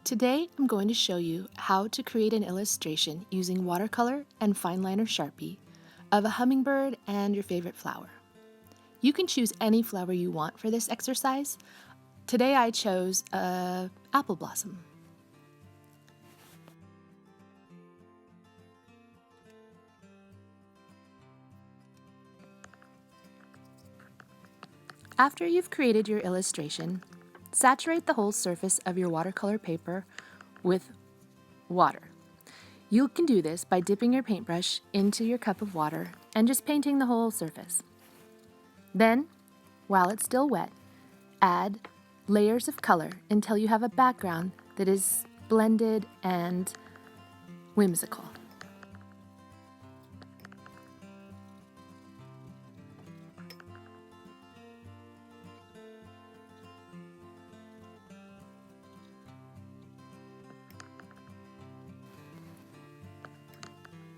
Today, I'm going to show you how to create an illustration using watercolor and fine liner Sharpie of a hummingbird and your favorite flower. You can choose any flower you want for this exercise. Today I chose a apple blossom. After you've created your illustration, saturate the whole surface of your watercolor paper with water. You can do this by dipping your paintbrush into your cup of water and just painting the whole surface. Then, while it's still wet, add layers of color until you have a background that is blended and whimsical.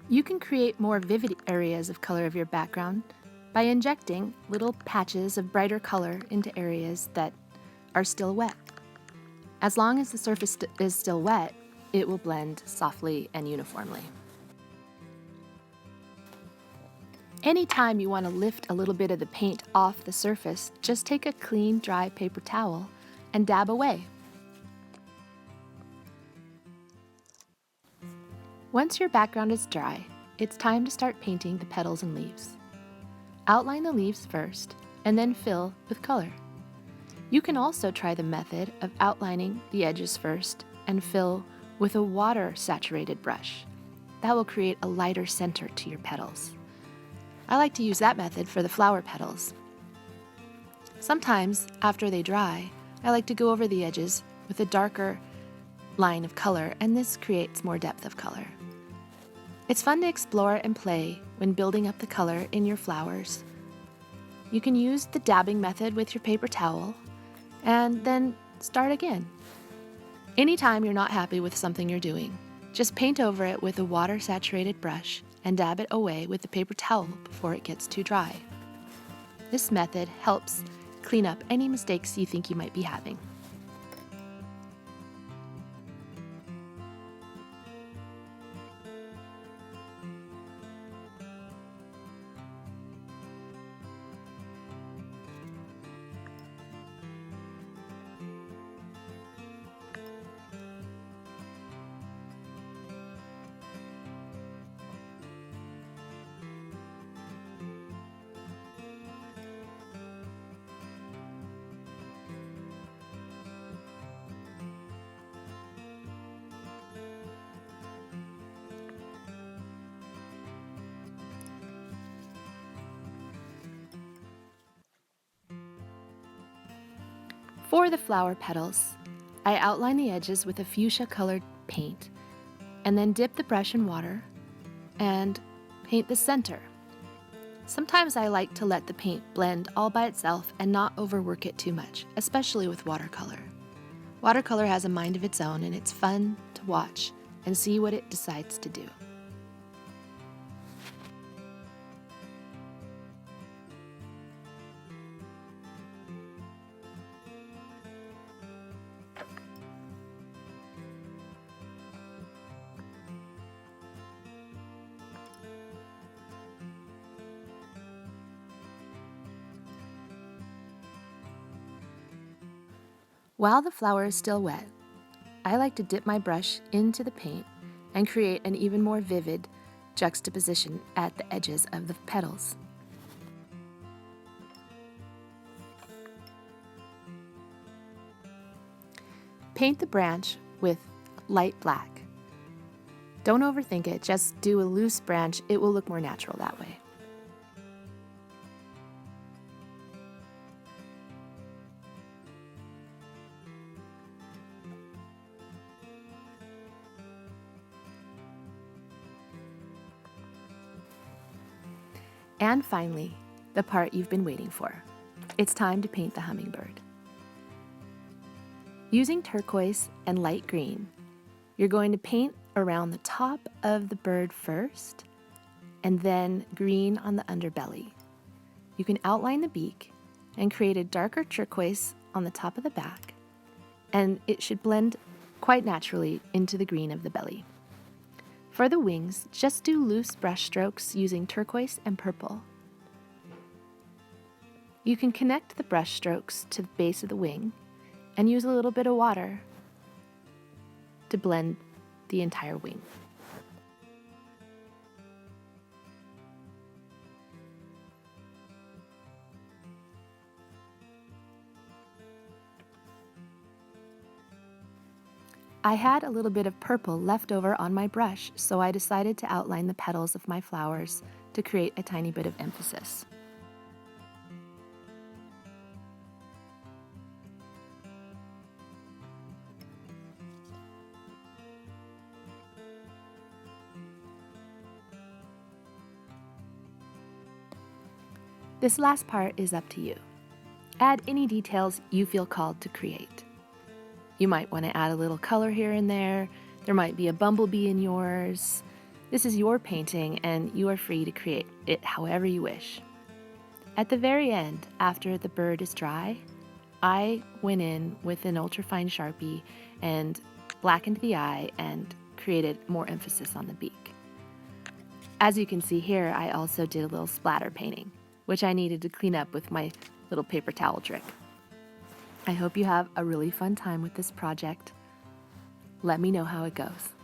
You can create more vivid areas of color of your background by injecting little patches of brighter color into areas that are still wet. As long as the surface is still wet, it will blend softly and uniformly. Anytime you want to lift a little bit of the paint off the surface, just take a clean, dry paper towel and dab away. Once your background is dry, it's time to start painting the petals and leaves. Outline the leaves first, and then fill with color. You can also try the method of outlining the edges first and fill with a water-saturated brush. That will create a lighter center to your petals. I like to use that method for the flower petals. Sometimes, after they dry, I like to go over the edges with a darker line of color, and this creates more depth of color. It's fun to explore and play when building up the color in your flowers. You can use the dabbing method with your paper towel and then start again. Anytime you're not happy with something you're doing, just paint over it with a water-saturated brush and dab it away with the paper towel before it gets too dry. This method helps clean up any mistakes you think you might be having. For the flower petals, I outline the edges with a fuchsia-colored paint and then dip the brush in water and paint the center. Sometimes I like to let the paint blend all by itself and not overwork it too much, especially with watercolor. Watercolor has a mind of its own, and it's fun to watch and see what it decides to do. While the flower is still wet, I like to dip my brush into the paint and create an even more vivid juxtaposition at the edges of the petals. Paint the branch with light black. Don't overthink it, just do a loose branch. It will look more natural that way. And finally, the part you've been waiting for. It's time to paint the hummingbird. Using turquoise and light green, you're going to paint around the top of the bird first, and then green on the underbelly. You can outline the beak and create a darker turquoise on the top of the back, and it should blend quite naturally into the green of the belly. For the wings, just do loose brush strokes using turquoise and purple. You can connect the brush strokes to the base of the wing and use a little bit of water to blend the entire wing. I had a little bit of purple left over on my brush, so I decided to outline the petals of my flowers to create a tiny bit of emphasis. This last part is up to you. Add any details you feel called to create. You might want to add a little color here and there. There might be a bumblebee in yours. This is your painting and you are free to create it however you wish. At the very end, after the bird is dry, I went in with an ultrafine Sharpie and blackened the eye and created more emphasis on the beak. As you can see here, I also did a little splatter painting, which I needed to clean up with my little paper towel trick. I hope you have a really fun time with this project. Let me know how it goes.